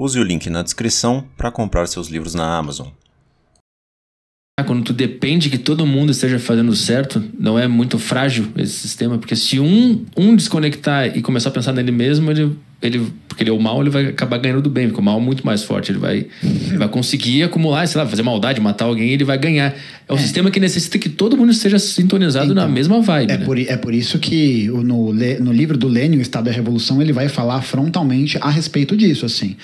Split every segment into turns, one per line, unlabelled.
Use o link na descrição para comprar seus livros na Amazon.
Quando tu depende que todo mundo esteja fazendo certo, não é muito frágil esse sistema? Porque se um desconectar e começar a pensar nele mesmo, porque ele é o mal, ele vai acabar ganhando do bem, porque o mal é muito mais forte. Ele vai conseguir acumular, sei lá, fazer maldade, matar alguém, ele vai ganhar. É um sistema que necessita que todo mundo esteja sintonizado na mesma vibe.
É por isso que no livro do Lenin, O Estado e a Revolução, ele vai falar frontalmente a respeito disso, assim.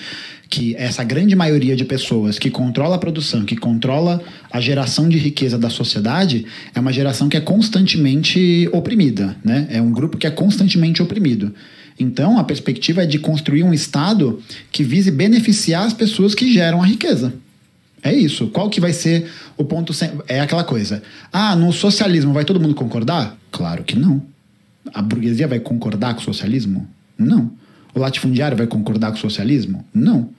Que essa grande maioria de pessoas que controla a produção, que controla a geração de riqueza da sociedade, é uma geração que é constantemente oprimida, né? É um grupo que é constantemente oprimido. Então, a perspectiva é de construir um Estado que vise beneficiar as pessoas que geram a riqueza. É isso. Qual que vai ser o ponto... É aquela coisa. No socialismo vai todo mundo concordar? Claro que não. A burguesia vai concordar com o socialismo? Não. O latifundiário vai concordar com o socialismo? Não.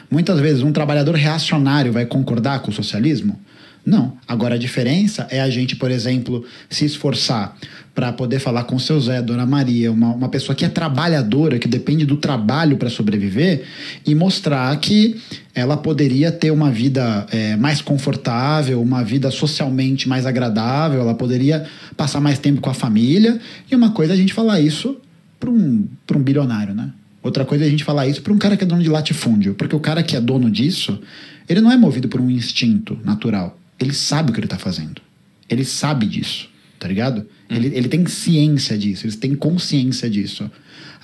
Muitas vezes um trabalhador reacionário vai concordar com o socialismo? Não. Agora a diferença é a gente, por exemplo, se esforçar para poder falar com o seu Zé, Dona Maria, uma pessoa que é trabalhadora, que depende do trabalho para sobreviver, e mostrar que ela poderia ter uma vida mais confortável, uma vida socialmente mais agradável, ela poderia passar mais tempo com a família. E uma coisa é a gente falar isso para um bilionário, né? Outra coisa é a gente falar isso para um cara que é dono de latifúndio. Porque o cara que é dono disso, ele não é movido por um instinto natural. Ele sabe o que ele está fazendo. Ele sabe disso, tá ligado? Ele tem ciência disso, ele tem consciência disso.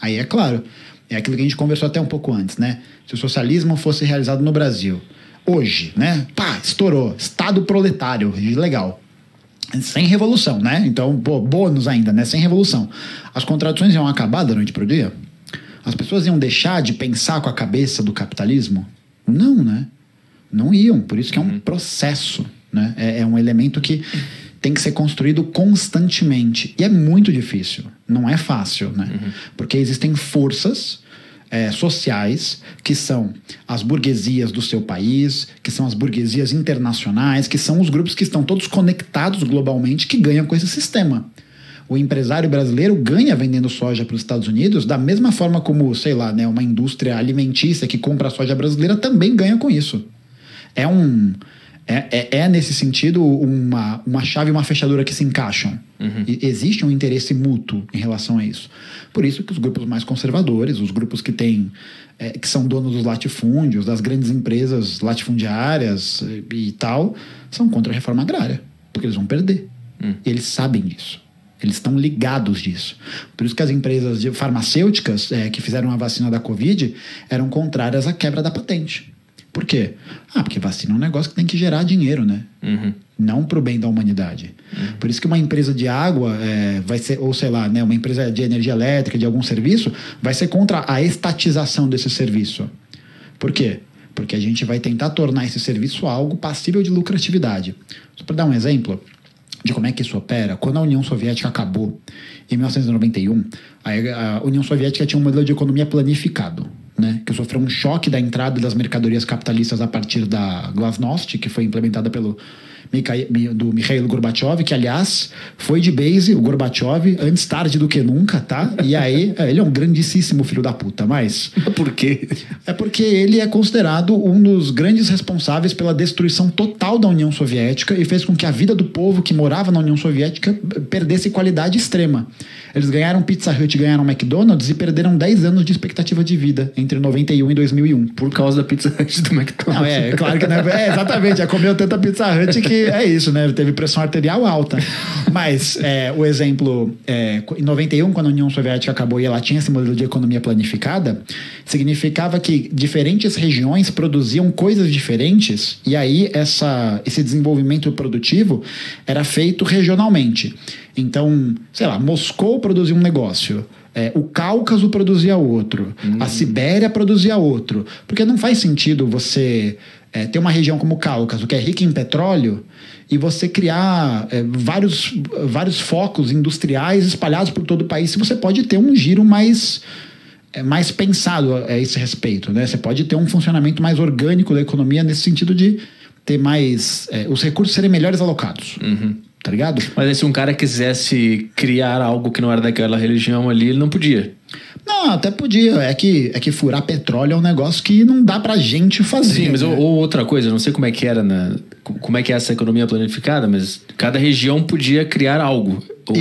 Aí, é claro, é aquilo que a gente conversou até um pouco antes, né? Se o socialismo fosse realizado no Brasil, hoje, né? Estourou. Estado proletário, legal. Sem revolução, né? Então, bônus ainda, né? Sem revolução. As contradições iam acabar da noite pro dia? As pessoas iam deixar de pensar com a cabeça do capitalismo? Não, né? Não iam. Por isso que é um processo, né? É um elemento que tem que ser construído constantemente. E é muito difícil. Não é fácil, né? Porque existem forças sociais, que são as burguesias do seu país, que são as burguesias internacionais, que são os grupos que estão todos conectados globalmente, que ganham com esse sistema. O empresário brasileiro ganha vendendo soja para os Estados Unidos da mesma forma como, sei lá, né, uma indústria alimentícia que compra a soja brasileira também ganha com isso. É nesse sentido uma chave e uma fechadura que se encaixam. E existe um interesse mútuo em relação a isso. Por isso que os grupos mais conservadores, os grupos que que são donos dos latifúndios, das grandes empresas latifundiárias e tal, são contra a reforma agrária. Porque eles vão perder. E eles sabem disso. Eles estão ligados disso. Por isso que as empresas farmacêuticas que fizeram a vacina da Covid eram contrárias à quebra da patente. Por quê? Porque vacina é um negócio que tem que gerar dinheiro, né? Não para o bem da humanidade. Por isso que uma empresa de água vai ser, ou sei lá, né, uma empresa de energia elétrica, de algum serviço, vai ser contra a estatização desse serviço. Por quê? Porque a gente vai tentar tornar esse serviço algo passível de lucratividade. Só para dar um exemplo de como é que isso opera, quando a União Soviética acabou, em 1991, a União Soviética tinha um modelo de economia planificado, né, que sofreu um choque da entrada das mercadorias capitalistas a partir da Glasnost, que foi implementada do Mikhail Gorbachev, que, aliás, foi de base, o Gorbachev, antes tarde do que nunca, tá? E aí, ele é um grandíssimo filho da puta, mas...
Por quê?
É porque ele é considerado um dos grandes responsáveis pela destruição total da União Soviética e fez com que a vida do povo que morava na União Soviética perdesse qualidade extrema. Eles ganharam Pizza Hut, ganharam McDonald's e perderam 10 anos de expectativa de vida entre 91 e 2001.
Por causa da Pizza Hut do McDonald's.
Não, é claro que não é, exatamente, já comeu tanta Pizza Hut que é isso, né? Teve pressão arterial alta. Mas o exemplo, em 91, quando a União Soviética acabou e ela tinha esse modelo de economia planificada, significava que diferentes regiões produziam coisas diferentes e aí esse desenvolvimento produtivo era feito regionalmente. Então, sei lá, Moscou produzia um negócio, o Cáucaso produzia outro, a Sibéria produzia outro. Porque não faz sentido você ter uma região como o Cáucaso, que é rica em petróleo, e você criar vários focos industriais espalhados por todo o país, se você pode ter um giro mais pensado a esse respeito, né? Você pode ter um funcionamento mais orgânico da economia nesse sentido de ter mais... os recursos serem melhores alocados. Tá ligado?
Mas aí, se um cara quisesse criar algo que não era daquela religião ali, ele não podia.
Não, até podia. É que furar petróleo é um negócio que não dá pra gente fazer.
Sim, mas
né?
ou outra coisa, eu não sei como é que era como é que é essa economia planificada, mas cada região podia criar algo. Ou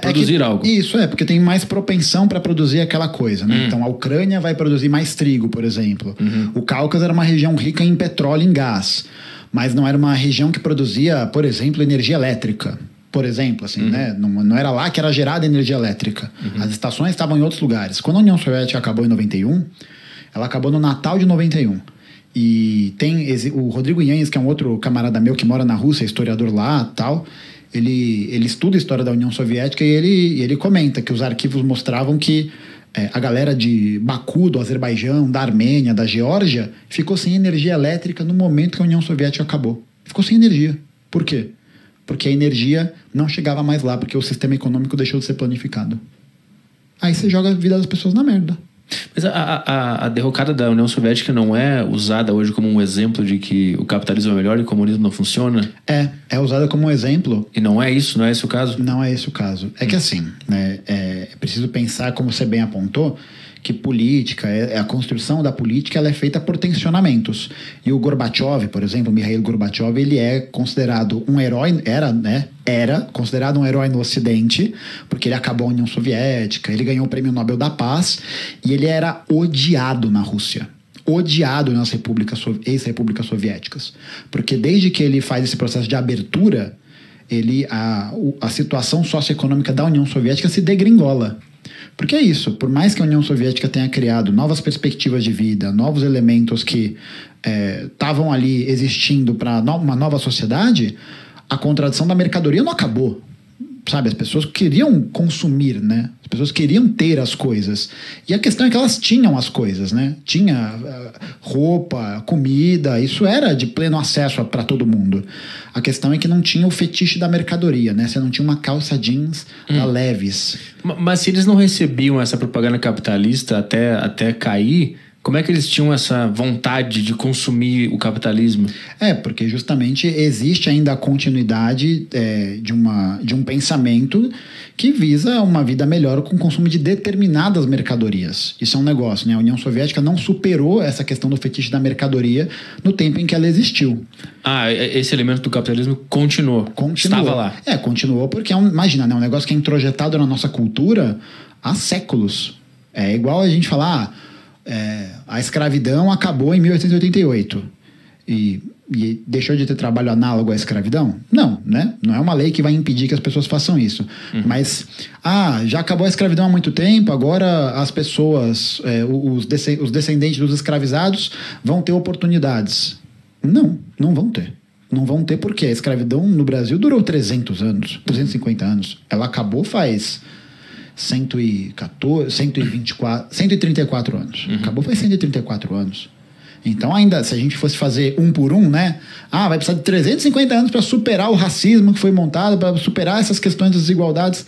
produzir algo.
Isso, porque tem mais propensão para produzir aquela coisa, né? Então a Ucrânia vai produzir mais trigo, por exemplo. O Cáucaso era uma região rica em petróleo e em gás, mas não era uma região que produzia, por exemplo, energia elétrica. Por exemplo, assim, né? Não era lá que era gerada energia elétrica. As estações estavam em outros lugares. Quando a União Soviética acabou em 91, ela acabou no Natal de 91. E tem o Rodrigo Yanez, que é um outro camarada meu que mora na Rússia, historiador lá e tal. Ele estuda a história da União Soviética e ele comenta que os arquivos mostravam que a galera de Baku, do Azerbaijão, da Armênia, da Geórgia, ficou sem energia elétrica no momento que a União Soviética acabou. Ficou sem energia. Por quê? Porque a energia não chegava mais lá, porque o sistema econômico deixou de ser planificado. Aí você joga a vida das pessoas na merda.
Mas a derrocada da União Soviética não é usada hoje como um exemplo de que o capitalismo é melhor e o comunismo não funciona?
É usada como um exemplo.
E não é isso? Não é esse o caso?
Não é esse o caso. É que assim, né, é preciso pensar, como você bem apontou, que política, a construção da política, ela é feita por tensionamentos. E o Gorbachev, por exemplo, Mikhail Gorbachev, ele é considerado um herói, era considerado um herói no Ocidente, porque ele acabou a União Soviética, ele ganhou o Prêmio Nobel da Paz, e ele era odiado na Rússia. Odiado nas ex-repúblicas soviéticas. Porque desde que ele faz esse processo de abertura, a situação socioeconômica da União Soviética se degringola. Porque é isso, por mais que a União Soviética tenha criado novas perspectivas de vida, novos elementos que estavam ali existindo para uma nova sociedade, a contradição da mercadoria não acabou. Sabe, as pessoas queriam consumir, né? As pessoas queriam ter as coisas. E a questão é que elas tinham as coisas, né? Tinha roupa, comida, isso era de pleno acesso para todo mundo. A questão é que não tinha o fetiche da mercadoria, né? Você não tinha uma calça jeans da Levi's.
Mas se eles não recebiam essa propaganda capitalista até cair, como é que eles tinham essa vontade de consumir o capitalismo?
Porque justamente existe ainda a continuidade de um pensamento que visa uma vida melhor com o consumo de determinadas mercadorias. Isso é um negócio, né? A União Soviética não superou essa questão do fetiche da mercadoria no tempo em que ela existiu.
Esse elemento do capitalismo continuou. Estava lá.
Continuou porque, imagina, né? Um negócio que é introjetado na nossa cultura há séculos. É igual a gente falar... a escravidão acabou em 1888 e deixou de ter trabalho análogo à escravidão? Não, né? Não é uma lei que vai impedir que as pessoas façam isso. Mas, já acabou a escravidão há muito tempo, agora as pessoas, os descendentes dos escravizados vão ter oportunidades. Não vão ter. Não vão ter porque a escravidão no Brasil durou 300 anos, 350 anos. Ela acabou faz... 134 anos. Acabou faz 134 anos. Então, ainda, se a gente fosse fazer um por um, né? Vai precisar de 350 anos para superar o racismo que foi montado, para superar essas questões das desigualdades.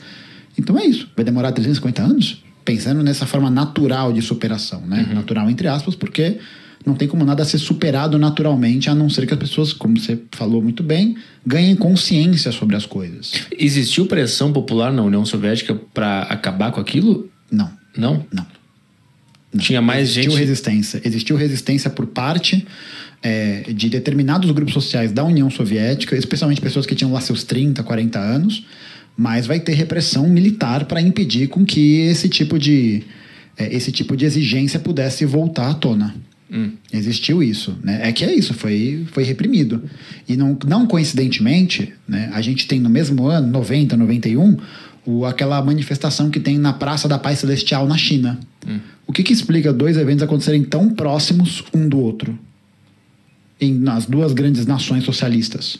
Então é isso. Vai demorar 350 anos? Pensando nessa forma natural de superação, né? Natural entre aspas, porque não tem como nada ser superado naturalmente, a não ser que as pessoas, como você falou muito bem, ganhem consciência sobre as coisas.
Existiu pressão popular na União Soviética para acabar com aquilo?
Não.
Não?
Não.
Tinha mais gente...
Existiu resistência por parte de determinados grupos sociais da União Soviética, especialmente pessoas que tinham lá seus 30, 40 anos, mas vai ter repressão militar para impedir com que esse tipo de exigência pudesse voltar à tona. Existiu isso, né? É isso, foi reprimido. E não coincidentemente, né, a gente tem no mesmo ano, 90, 91, aquela manifestação que tem na Praça da Paz Celestial na China. O que explica dois eventos acontecerem tão próximos um do outro nas duas grandes nações socialistas?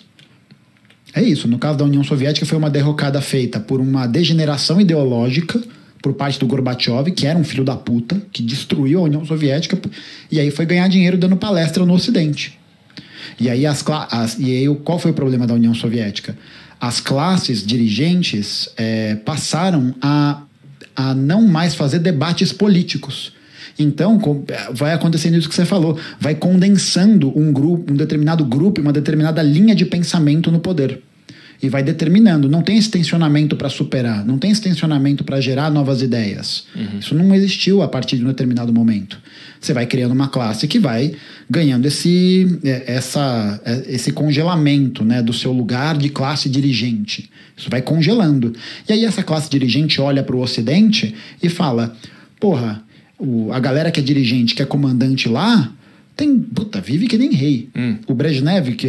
É isso. No caso da União Soviética, foi uma derrocada feita por uma degeneração ideológica por parte do Gorbachev, que era um filho da puta, que destruiu a União Soviética, e aí foi ganhar dinheiro dando palestra no Ocidente. E aí, qual foi o problema da União Soviética? As classes dirigentes passaram a não mais fazer debates políticos. Então, vai acontecendo isso que você falou, vai condensando um determinado grupo, uma determinada linha de pensamento no poder. e vai determinando. Não tem esse tensionamento para superar, não tem esse tensionamento para gerar novas ideias. Isso não existiu a partir de um determinado momento. Você vai criando uma classe que vai ganhando esse congelamento, né, do seu lugar de classe dirigente. Isso vai congelando. E aí essa classe dirigente olha para o Ocidente e fala, porra, a galera que é dirigente, que é comandante lá, vive que nem rei. O Brezhnev, que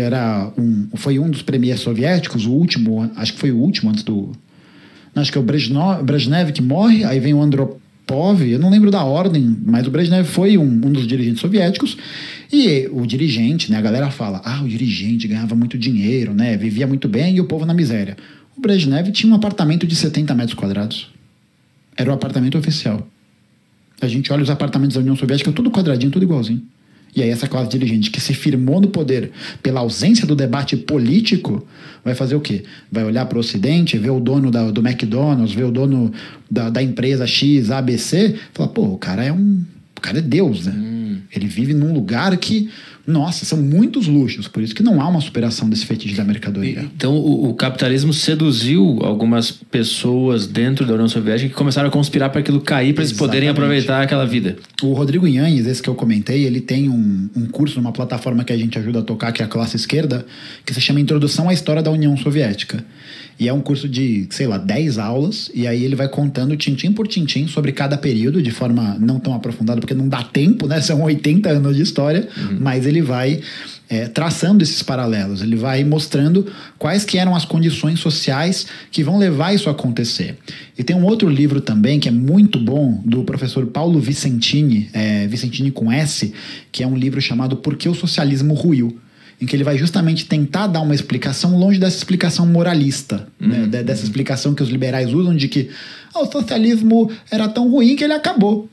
foi um dos premiers soviéticos, o último, acho que foi o último antes do... Acho que é o Brezhnev que morre, aí vem o Andropov, eu não lembro da ordem, mas o Brezhnev foi um dos dirigentes soviéticos, e o dirigente, né, a galera fala, o dirigente ganhava muito dinheiro, né, vivia muito bem e o povo na miséria. O Brezhnev tinha um apartamento de 70 metros quadrados. Era o apartamento oficial. A gente olha os apartamentos da União Soviética, tudo quadradinho, tudo igualzinho. E aí essa classe dirigente que se firmou no poder pela ausência do debate político vai fazer o quê? Vai olhar para o Ocidente, ver o dono do McDonald's, ver o dono da empresa X, ABC, falar, o cara é Deus, né? Ele vive num lugar que, nossa, são muitos luxos, por isso que não há uma superação desse fetiche da mercadoria.
Então o capitalismo seduziu algumas pessoas dentro da União Soviética que começaram a conspirar para aquilo cair, para eles poderem aproveitar aquela vida.
O Rodrigo Yanez, esse que eu comentei, ele tem um curso numa plataforma que a gente ajuda a tocar, que é a Classe Esquerda, que se chama Introdução à História da União Soviética. E é um curso de, 10 aulas, e aí ele vai contando tintim por tintim sobre cada período, de forma não tão aprofundada, porque não dá tempo, né? São 80 anos de história, mas ele vai traçando esses paralelos, ele vai mostrando quais que eram as condições sociais que vão levar isso a acontecer. E tem um outro livro também, que é muito bom, do professor Paulo Vicentini, Vicentini com S, que é um livro chamado Por que o Socialismo Ruiu? Em que ele vai justamente tentar dar uma explicação longe dessa explicação moralista, né? Dessa explicação que os liberais usam de que o socialismo era tão ruim que ele acabou.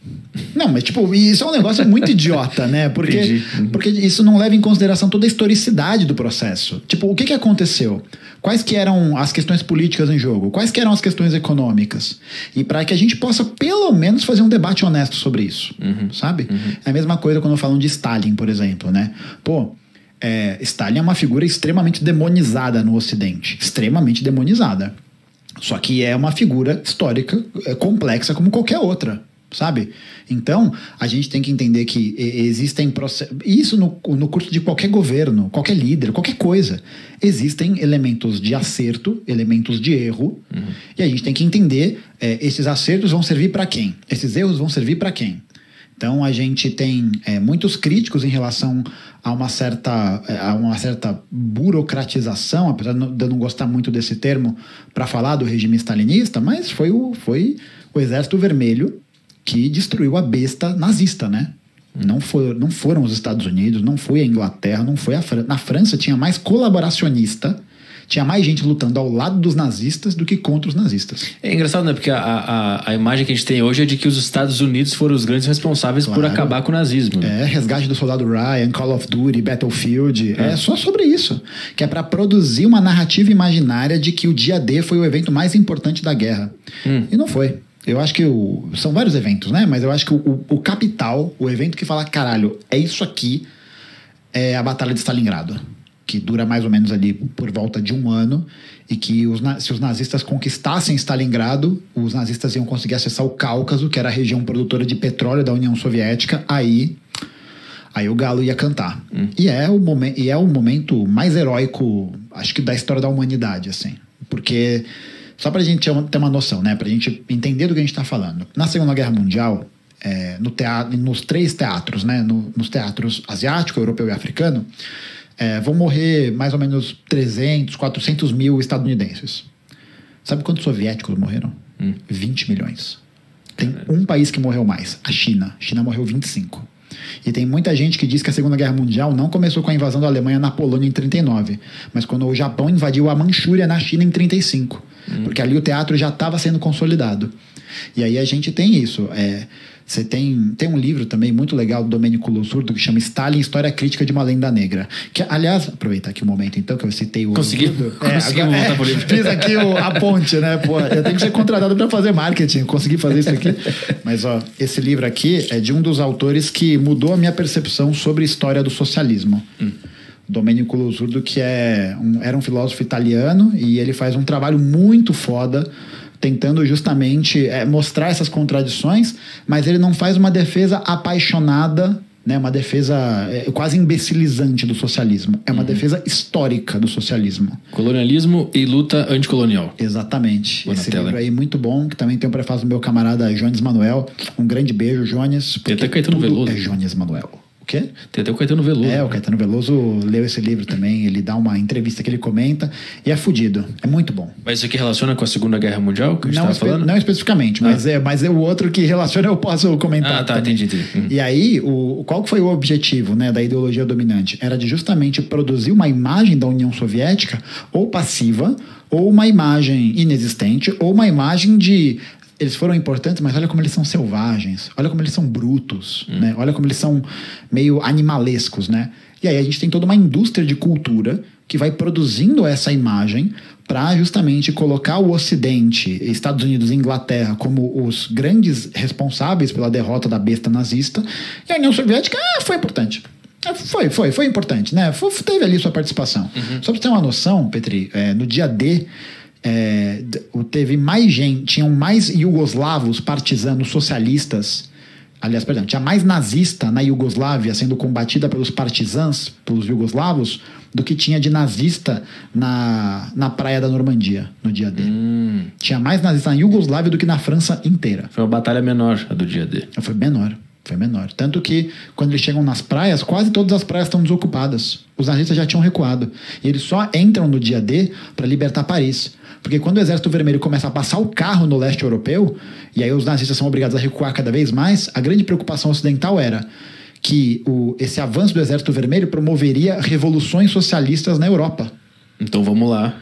Não, mas isso é um negócio muito idiota, né? Porque isso não leva em consideração toda a historicidade do processo. O que aconteceu? Quais que eram as questões políticas em jogo? Quais que eram as questões econômicas? E para que a gente possa, pelo menos, fazer um debate honesto sobre isso, sabe? É a mesma coisa quando falam de Stalin, por exemplo, né? Stalin é uma figura extremamente demonizada no Ocidente. Extremamente demonizada. Só que é uma figura histórica complexa como qualquer outra, sabe? Então, a gente tem que entender que existem processos... Isso no curso de qualquer governo, qualquer líder, qualquer coisa. Existem elementos de acerto, elementos de erro. E a gente tem que entender esses acertos vão servir para quem? Esses erros vão servir para quem? Então, a gente tem muitos críticos em relação a uma certa burocratização, apesar de eu não gostar muito desse termo para falar do regime stalinista, mas foi o Exército Vermelho que destruiu a besta nazista, né? Não foram os Estados Unidos, não foi a Inglaterra, não foi a França. Na França tinha mais colaboracionista, tinha mais gente lutando ao lado dos nazistas do que contra os nazistas.
É engraçado, né? Porque a imagem que a gente tem hoje é de que os Estados Unidos foram os grandes responsáveis por acabar com o nazismo.
Resgate do Soldado Ryan, Call of Duty, Battlefield. É só sobre isso. Que é para produzir uma narrativa imaginária de que o dia D foi o evento mais importante da guerra. E não foi. Eu acho que são vários eventos, né? Mas eu acho que o capital, o evento que fala, caralho, é isso aqui, é a Batalha de Stalingrado. Que dura mais ou menos ali por volta de 1 ano, e que se os nazistas conquistassem Stalingrado, os nazistas iam conseguir acessar o Cáucaso, que era a região produtora de petróleo da União Soviética, aí o galo ia cantar. E é o momento mais heróico, acho que da história da humanidade, assim. Porque, só pra gente ter uma noção, né? Pra gente entender do que a gente tá falando. Na Segunda Guerra Mundial, nos 3 teatros, né? Nos teatros asiático, europeu e africano, vão morrer mais ou menos 300, 400 mil estadunidenses. Sabe quantos soviéticos morreram? 20 milhões. Tem um país que morreu mais, a China. A China morreu 25. E tem muita gente que diz que a Segunda Guerra Mundial não começou com a invasão da Alemanha na Polônia em 39, mas quando o Japão invadiu a Manchúria na China em 35. Porque ali o teatro já estava sendo consolidado. E aí a gente tem isso. Você tem um livro também muito legal do Domênico Losurdo que chama Stalin, História Crítica de uma Lenda Negra. Que, aliás, aproveitar aqui o momento então que eu citei o...
Conseguimos voltar pro livro.
Fiz aqui a ponte, né? Pô, eu tenho que ser contratado para fazer marketing, consegui fazer isso aqui. Mas, esse livro aqui é de um dos autores que mudou a minha percepção sobre a história do socialismo. Domenico Losurdo, que era um filósofo italiano, e ele faz um trabalho muito foda tentando justamente mostrar essas contradições, mas ele não faz uma defesa apaixonada, né, uma defesa quase imbecilizante do socialismo. É uma defesa histórica do socialismo.
Colonialismo e luta anticolonial.
Exatamente.
Boa
Esse
tela,
livro aí muito bom, que também tem um prefácio do meu camarada Jones Manuel. Um grande beijo, Jones.
Tem até Caetano Veloso.
É Jones Manuel. O quê?
Tem até o Caetano Veloso.
O Caetano Veloso leu esse livro também. Ele dá uma entrevista que ele comenta e é fudido. É muito bom.
Mas isso aqui relaciona com a Segunda Guerra Mundial que a gente estava falando?
Não especificamente, mas o outro que relaciona eu posso comentar.
Ah, tá, entendi.
E aí, qual que foi o objetivo, né, da ideologia dominante? Era de justamente produzir uma imagem da União Soviética ou passiva, ou uma imagem inexistente, ou uma imagem de... Eles foram importantes, mas olha como eles são selvagens, olha como eles são brutos, né? Olha como eles são meio animalescos, né? E aí a gente tem toda uma indústria de cultura que vai produzindo essa imagem para justamente colocar o Ocidente, Estados Unidos e Inglaterra como os grandes responsáveis pela derrota da besta nazista, e a União Soviética foi importante. Foi importante, né? Teve ali sua participação. Só para você ter uma noção, Petri, no dia D, teve mais gente, tinham mais iugoslavos partisanos socialistas, aliás, perdão, tinha mais nazista na Iugoslávia sendo combatida pelos partisãs, pelos iugoslavos, do que tinha de nazista na praia da Normandia, no dia D. Tinha mais nazista na Iugoslávia do que na França inteira.
Foi uma batalha menor a do dia D.
Foi menor. Tanto que, quando eles chegam nas praias, quase todas as praias estão desocupadas. Os nazistas já tinham recuado. E eles só entram no dia D para libertar Paris. Porque quando o Exército Vermelho começa a passar o carro no leste europeu, e aí os nazistas são obrigados a recuar cada vez mais, a grande preocupação ocidental era que esse avanço do Exército Vermelho promoveria revoluções socialistas na Europa.
Então vamos lá.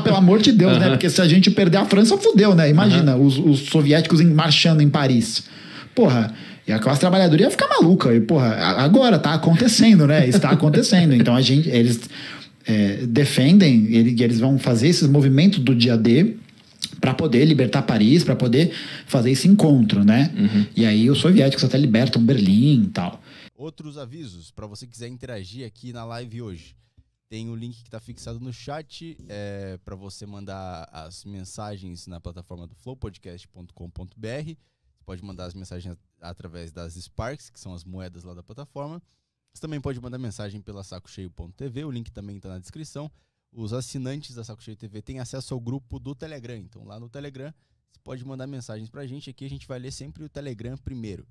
Pelo amor de Deus, né? Porque se a gente perder a França, fudeu, né? Imagina os soviéticos marchando em Paris. Porra... E a classe trabalhadora ia ficar maluca. E, porra, agora tá acontecendo, né? Está acontecendo. Então, eles defendem, eles vão fazer esses movimentos do dia D para poder libertar Paris, para poder fazer esse encontro, né? E aí os soviéticos até libertam Berlim e tal.
Outros avisos, para você quiser interagir aqui na live hoje. Tem o link que está fixado no chat para você mandar as mensagens na plataforma do flowpodcast.com.br. Pode mandar as mensagens através das Sparks, que são as moedas lá da plataforma. Você também pode mandar mensagem pela sacocheio.tv, o link também está na descrição. Os assinantes da Saco Cheio TV têm acesso ao grupo do Telegram. Então lá no Telegram você pode mandar mensagens pra gente. Aqui a gente vai ler sempre o Telegram primeiro.